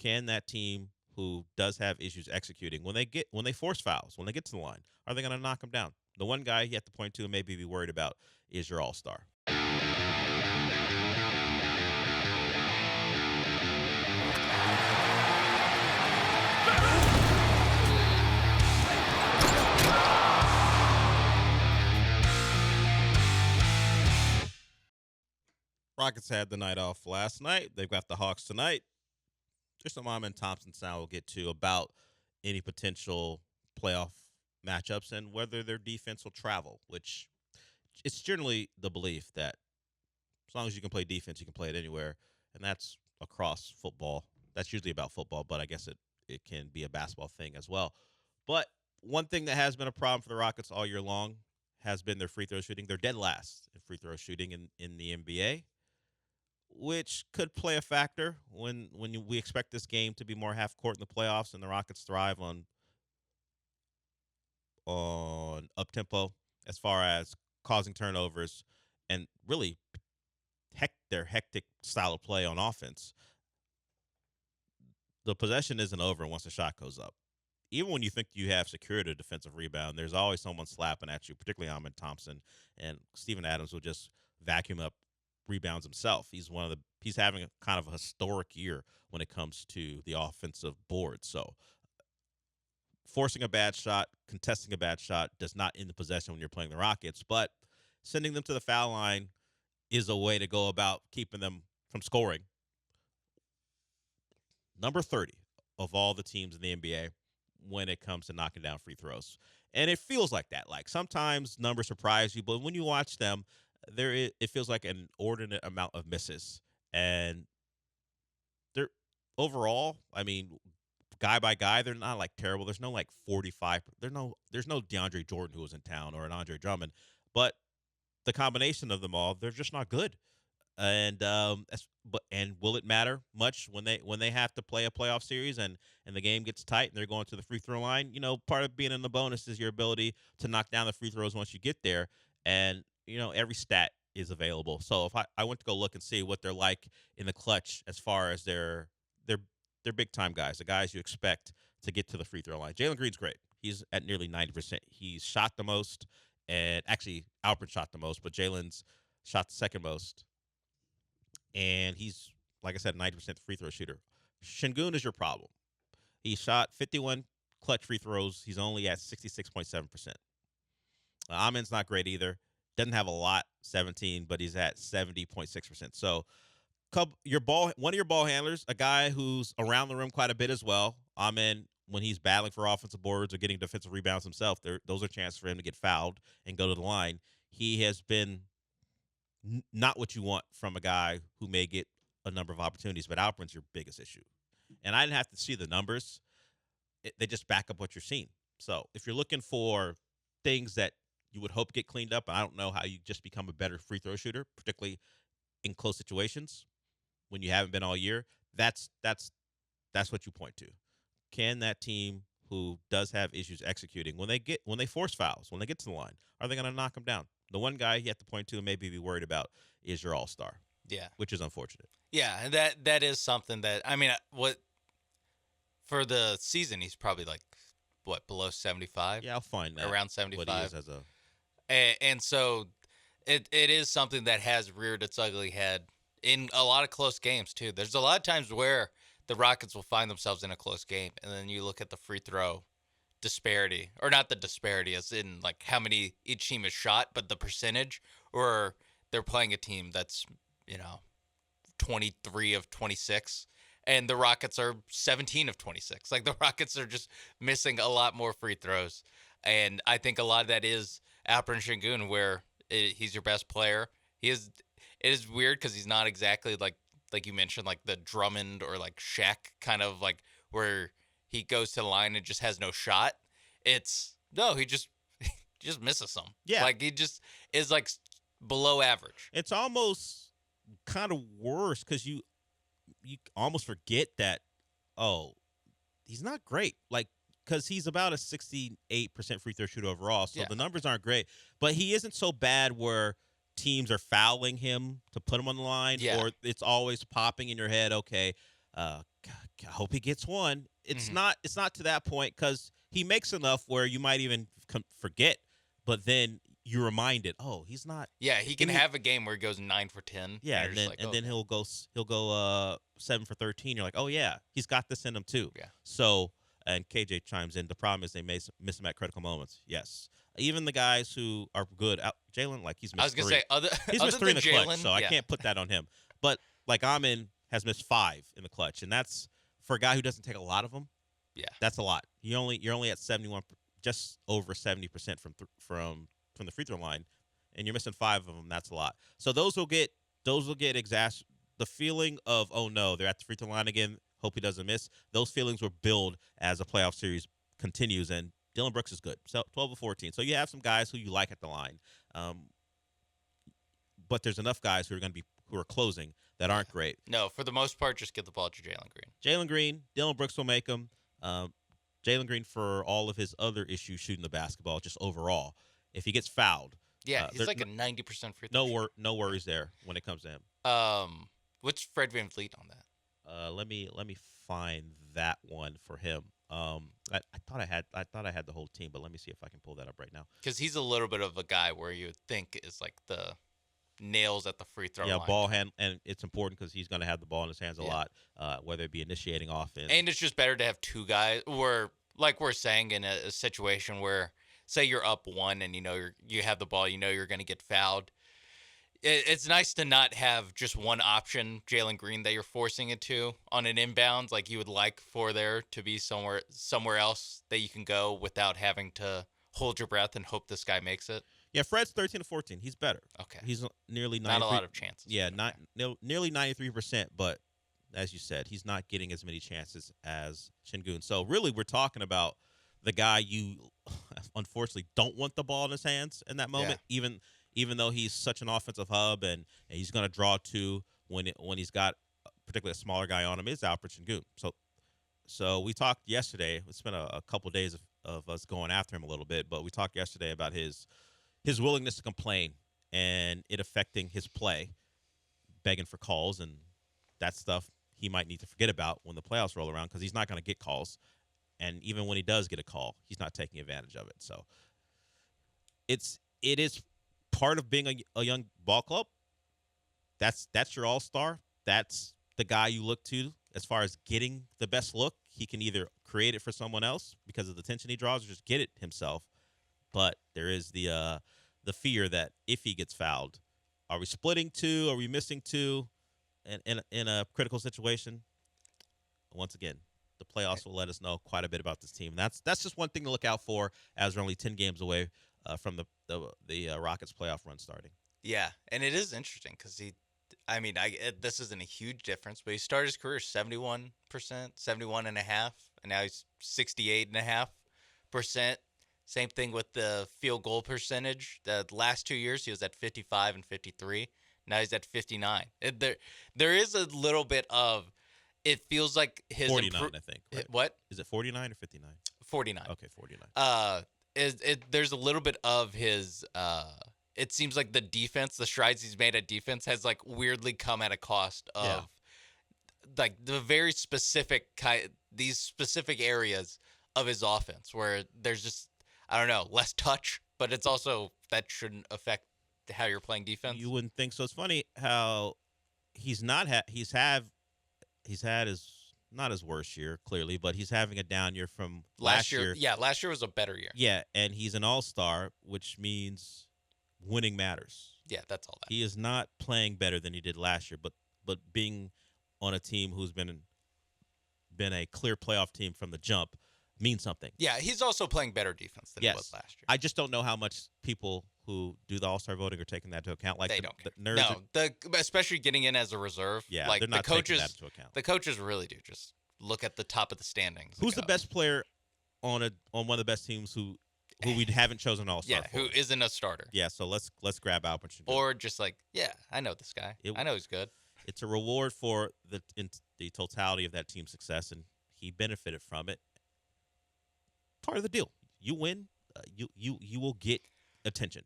Can that team who does have issues executing when they force fouls, when they get to the line, are they going to knock them down? The one guy you have to point to and maybe be worried about is your all-star. Rockets had the night off last night. They've got the Hawks tonight. There's some Mom and Thompson sound we'll get to about any potential playoff matchups and whether their defense will travel, which it's generally the belief that as long as you can play defense, you can play it anywhere. And that's across football. That's usually about football, but I guess it can be a basketball thing as well. But one thing that has been a problem for the Rockets all year long has been their free throw shooting. They're dead last in free throw shooting in the NBA, which could play a factor we expect this game to be more half court in the playoffs, and the Rockets thrive on up tempo as far as causing turnovers and really their hectic style of play on offense. The possession isn't over once the shot goes up. Even when you think you have secured a defensive rebound, there's always someone slapping at you, particularly Ahmed Thompson, and Steven Adams will just vacuum up rebounds himself. He's having a kind of a historic year when it comes to the offensive board. So forcing a bad shot, contesting a bad shot does not end the possession when you're playing the Rockets, but sending them to the foul line is a way to go about keeping them from scoring. Number 30 of all the teams in the NBA when it comes to knocking down free throws. And it feels like that. Like sometimes numbers surprise you, but when you watch them, it feels like an inordinate amount of misses. And they're overall, I mean, guy by guy, they're not like terrible. There's no like 45. There's no DeAndre Jordan who was in town or an Andre Drummond, but the combination of them all, they're just not good. And will it matter much when they have to play a playoff series and the game gets tight and they're going to the free throw line? You know, part of being in the bonus is your ability to knock down the free throws once you get there. And every stat is available. So if I went to go look and see what they're like in the clutch as far as their big time guys, the guys you expect to get to the free throw line. Jalen Green's great. He's at nearly 90%. He's shot the most, and actually Alpert shot the most, but Jalen's shot the second most. And he's, like I said, 90% free throw shooter. Sengun is your problem. He shot 51 clutch free throws. He's only at 66.7%. Amen's not great either. Doesn't have a lot, 17, but he's at 70.6%. So one of your ball handlers, a guy who's around the rim quite a bit as well. Amen, when he's battling for offensive boards or getting defensive rebounds himself, those are chances for him to get fouled and go to the line. He has been not what you want from a guy who may get a number of opportunities, but Alperen's your biggest issue. And I didn't have to see the numbers. They just back up what you're seeing. So if you're looking for things that you would hope get cleaned up, and I don't know how you just become a better free throw shooter, particularly in close situations when you haven't been all year, that's what you point to. Can that team who does have issues executing when they force fouls, when they get to the line, are they going to knock them down? The one guy you have to point to and maybe be worried about is your all-star. Yeah. Which is unfortunate. Yeah, and that is something that, I mean, for the season, he's probably like, below 75? Yeah, I'll find that. Around 75. What he is as a... And so it is something that has reared its ugly head in a lot of close games, too. There's a lot of times where the Rockets will find themselves in a close game, and then you look at the free throw disparity, or not the disparity as in like how many each team has shot, but the percentage, or they're playing a team that's 23 of 26 and the Rockets are 17 of 26. Like the Rockets are just missing a lot more free throws, and I think a lot of that is Alperen Sengun, where he's your best player. It is weird because he's not exactly like you mentioned, like the Drummond or like Shaq kind of like where he goes to the line and just has no shot. He just misses some. Yeah. Like he just is like below average. It's almost kind of worse because you almost forget that, he's not great. Like, because he's about a 68% free throw shooter overall, so the numbers aren't great. But he isn't so bad where teams are fouling him to put him on the line, or it's always popping in your head, okay, I hope he gets one. It's Hmm. not. It's not to that point because he makes enough where you might even forget, but then you're reminded. Oh, he's not. Yeah, he can Didn't he? have a game where he goes 9 for 10, and Yeah, you're just like, and then okay, he'll go 7 for 13. You're like, oh yeah, he's got this in him too. yeah. So and KJ chimes in. The problem is they miss him at critical moments. Yes, even the guys who are good, Jalen, like he's I missed was gonna three. say other He's other missed three in than the clutch, Jalen, so I yeah, can't put that on him. But like Amin has missed five in the clutch, and that's for a guy who doesn't take a lot of them. yeah, That's a lot. You're only at 71, just over 70% from the free throw line, and you're missing five of them. That's a lot. So those will get the feeling of, oh no, they're at the free throw line again. Hope he doesn't miss. Those feelings will build as the playoff series continues, and Dylan Brooks is good. So 12 of 14. So you have some guys who you like at the line, um, but there's enough guys who are going to be who are closing that yeah. aren't great. No, for the most part, just get the ball to Jalen Green. Jalen Green, Dylan Brooks will make them. Um, Jalen Green for all of his other issues shooting the basketball, just overall. If he gets fouled, Yeah, he's there like a 90% free throw shooter. no worries there when it comes to him. What's Fred Van Vliet on that? Let me find that one for him. I thought I had the whole team, but let me see if I can pull that up right now. Because he's a little bit of a guy where you would think is like the nails at the free throw Yeah, line ball guy. hand, and it's important because he's going to have the ball in his hands a Yeah. lot, whether it be initiating offense. And it's just better to have two guys where, like we're saying, in a situation where, say you're up one and you have the ball, you're going to get fouled. It's nice to not have just one option, Jalen Green, that you're forcing it to on an inbound. Like you would like for there to be somewhere else that you can go without having to hold your breath and hope this guy makes it. Yeah, Fred's 13 to 14. He's better. Okay, He's nearly not a 93. lot of chances. Yeah, But not okay. nearly 93%, but as you said, he's not getting as many chances as Sengun. So really, we're talking about the guy you unfortunately don't want the ball in his hands in that Yeah, moment, even though he's such an offensive hub and he's going to draw two when he's got particularly a smaller guy on him is Alfred Sengun. So we talked yesterday. It's been a couple of days of us going after him a little bit, but we talked yesterday about his willingness to complain and it affecting his play, begging for calls and that stuff he might need to forget about when the playoffs roll around because he's not going to get calls. And even when he does get a call, he's not taking advantage of it. So it is part of being a young ball club. That's your all star. That's the guy you look to as far as getting the best look. He can either create it for someone else because of the attention he draws, or just get it himself. But there is the fear that if he gets fouled, are we splitting two? Are we missing two? In a critical situation, once again, the playoffs will let us know quite a bit about this team. That's just one thing to look out for as we're only 10 games away from the Rockets playoff run starting. yeah, and it is interesting because I mean, this isn't a huge difference, but he started his career 71%, 71 and a half, and now he's 68.5%. Same thing with the field goal percentage. The last 2 years, he was at 55 and 53. Now he's at 59. There is a little bit of. It feels like his 49, I think. Right? what Is it 49 or 59? 49. Okay, 49. There's a little bit of his. It seems like the defense, the strides he's made at defense, has like weirdly come at a cost of Yeah. like the very specific these specific areas of his offense where there's just I don't know less touch, but it's also that shouldn't affect how you're playing defense. You wouldn't think so. It's funny how he's not he's had his not his worst year clearly, but he's having a down year from last year. Yeah, last year was a better year. Yeah, and he's an all-star, which means winning matters. Yeah, that's all that. He is not playing better than he did last year, but being on a team who's been a clear playoff team from the jump means something. Yeah, he's also playing better defense than he was Yes. last year. I just don't know how much people who do the All-Star voting are taking that into account. Like They the, don't care. the nerds. No, especially getting in as a reserve. Yeah, like they're not the coaches. taking that into account. The coaches really do just look at the top of the standings. and Who's the go, best player on one of the best teams who we haven't chosen All-Star Yeah, for? who isn't a starter. Yeah, so let's grab Albert. Or just like, yeah, I know this guy. It- I know he's good. It's a reward for the totality of that team's success, and he benefited from it. Part of the deal. You win, you will get attention.